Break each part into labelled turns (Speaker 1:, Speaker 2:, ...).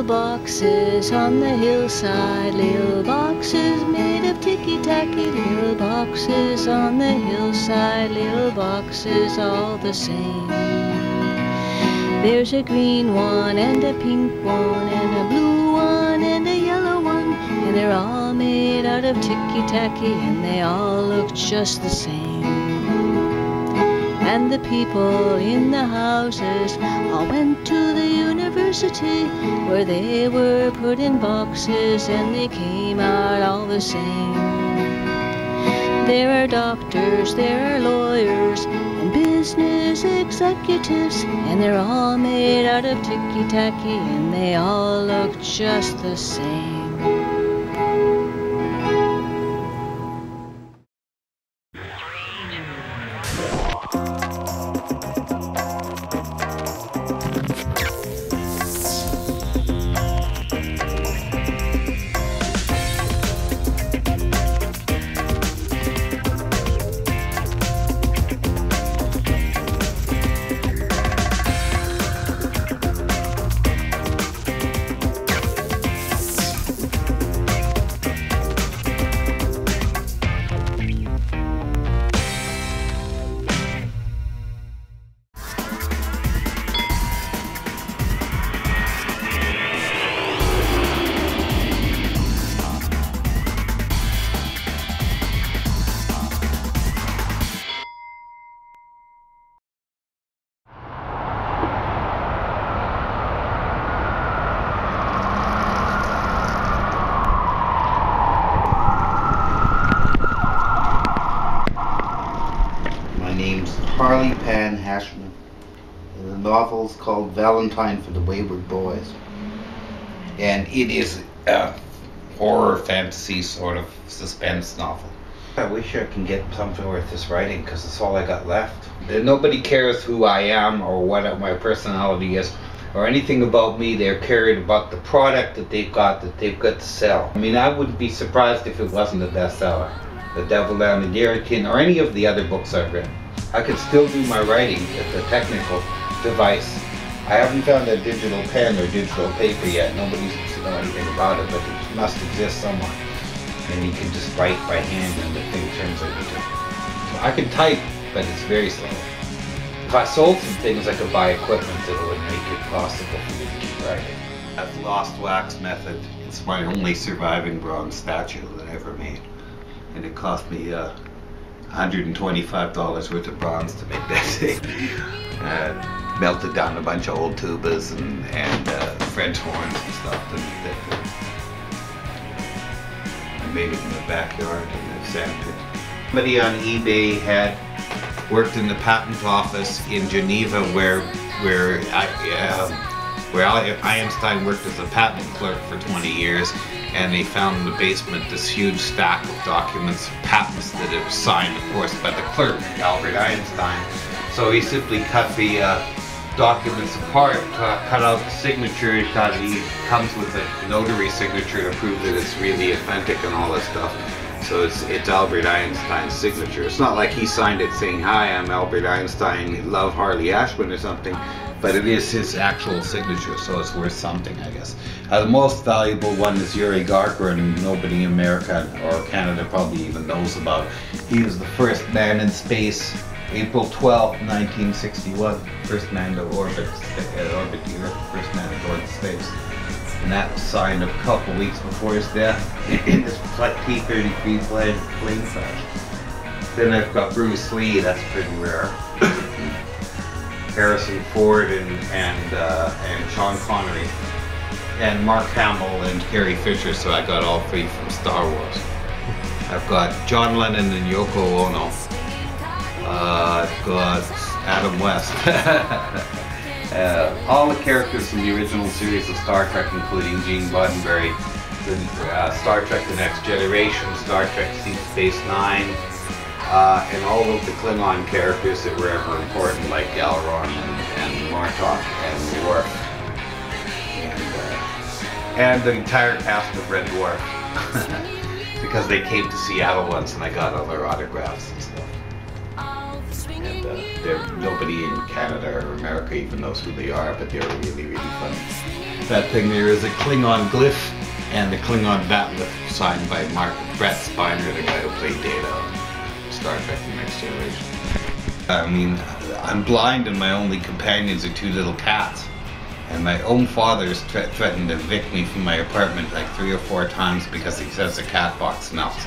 Speaker 1: little boxes on the hillside, little boxes made of ticky-tacky, little boxes on the hillside, little boxes all the same. There's a green one and a pink one and a blue one and a yellow one, and they're all made out of ticky-tacky and they all look just the same. And the people in the houses all went to the university, where they were put in boxes and they came out all the same. There are doctors, there are lawyers, and business executives, and they're all made out of ticky-tacky and they all look just the same.
Speaker 2: The novel's called Valentine for the Wayward Boys, and it is a horror fantasy sort of suspense novel. I wish I can get something worth this writing, because it's all I got left. Nobody cares who I am or what my personality is or anything about me. They're caring about the product that they've got to sell. I mean, I wouldn't be surprised if it wasn't a bestseller. The Devil Down the Garrison or any of the other books I've written. I could still do my writing with a technical device. I haven't found a digital pen or digital paper yet. Nobody seems to know anything about it, but it must exist somewhere. And you can just write by hand and the thing turns out into. So I can type, but it's very slow. If I sold some things, I could buy equipment that would make it possible for me to keep writing. That's Lost Wax Method. It's my only surviving bronze statue that I ever made. And it cost me $125 worth of bronze to make that thing. Melted down a bunch of old tubas and French horns and stuff to make that thing. I made it in the backyard in the sand pit. Somebody on eBay had worked in the patent office in Geneva where Einstein worked as a patent clerk for 20 years, and they found in the basement this huge stack of documents, patents that had been signed, of course, by the clerk, Albert Einstein. So he simply cut the documents apart, cut out the signature, because he comes with a notary signature to prove that it's really authentic and all that stuff. So it's Albert Einstein's signature. It's not like he signed it saying, "Hi, I'm Albert Einstein, love Harley Ashman" or something, but it is his actual signature, so it's worth something, I guess. The most valuable one is Yuri Gagarin. Nobody in America or Canada probably even knows about. He was the first man in space, April 12, 1961. First man to orbit the Earth, first man to orbit space. And that was signed a couple weeks before his death in this T-33 plane crash. Then I've got Bruce Lee, that's pretty rare. Harrison Ford and Sean Connery. And Mark Hamill and Carrie Fisher, so I got all three from Star Wars. I've got John Lennon and Yoko Ono. I've got Adam West. All the characters from the original series of Star Trek, including Gene Roddenberry, Star Trek The Next Generation, Star Trek Deep Space Nine, and all of the Klingon characters that were ever important, like Gowron and Martok and Worf. And the entire cast of Red Dwarf. Because they came to Seattle once and I got all their autographs and stuff. And, Nobody in Canada or America even knows who they are, but they're really, really funny. That thing there is a Klingon glyph and the Klingon bat'leth signed by Brett Spiner, the guy who played Data on Star Trek The Next Generation. I mean, I'm blind and my only companions are two little cats. And my own father's threatened to evict me from my apartment like 3 or 4 times because he says the cat box smells.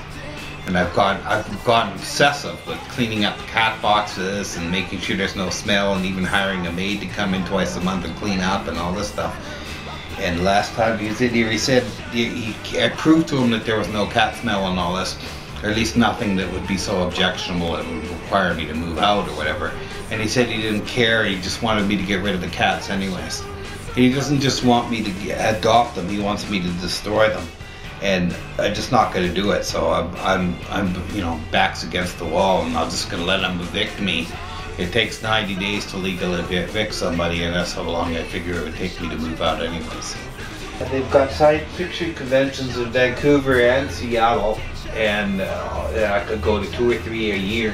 Speaker 2: And I've gone obsessive with cleaning up cat boxes and making sure there's no smell, and even hiring a maid to come in twice a month and clean up and all this stuff. And last time he was in here, he said I proved to him that there was no cat smell and all this, or at least nothing that would be so objectionable it would require me to move out or whatever. And he said he didn't care, he just wanted me to get rid of the cats anyways. He doesn't just want me to adopt them, he wants me to destroy them. And I'm just not going to do it, so I'm you know, backs against the wall, and I'm just going to let him evict me. It takes 90 days to legally evict somebody, and that's how long I figure it would take me to move out anyways. And they've got science fiction conventions in Vancouver and Seattle, and I could go to 2 or 3 a year,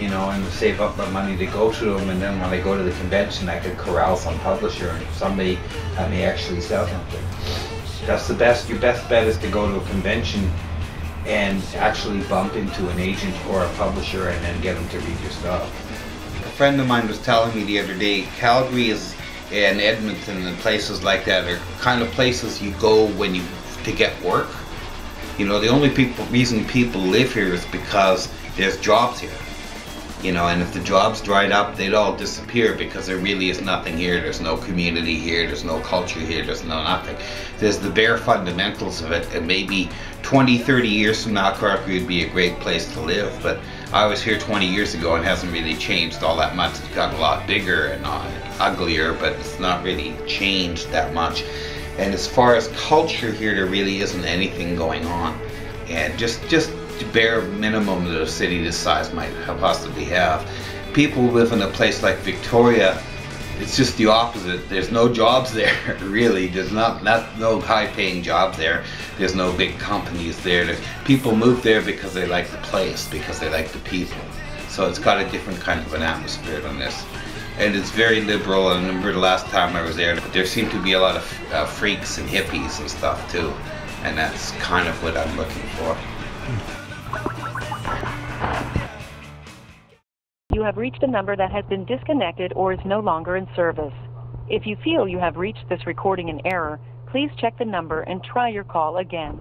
Speaker 2: you know, and save up my money to go to them, and then when I go to the convention I could corral some publisher, and someday I may actually sell something. That's the best, your best bet is to go to a convention and actually bump into an agent or a publisher and then get them to read your stuff. A friend of mine was telling me the other day, Calgary and Edmonton and places like that are kind of places you go when to get work. You know, the only reason people live here is because there's jobs here. You know, and if the jobs dried up, they'd all disappear because there really is nothing here. There's no community here, there's no culture here, there's no nothing. There's the bare fundamentals of it, and maybe 20, 30 years from now, Calgary would be a great place to live, but I was here 20 years ago and it hasn't really changed all that much. It's gotten a lot bigger and uglier, but it's not really changed that much. And as far as culture here, there really isn't anything going on. And just the bare minimum that a city this size might possibly have. People live in a place like Victoria, it's just the opposite. There's no jobs there, really. There's no high-paying jobs there. There's no big companies there. People move there because they like the place, because they like the people. So it's got a different kind of an atmosphere than this. And it's very liberal. I remember the last time I was there seemed to be a lot of freaks and hippies and stuff too. And that's kind of what I'm looking for.
Speaker 3: You have reached a number that has been disconnected or is no longer in service. If you feel you have reached this recording in error, please check the number and try your call again.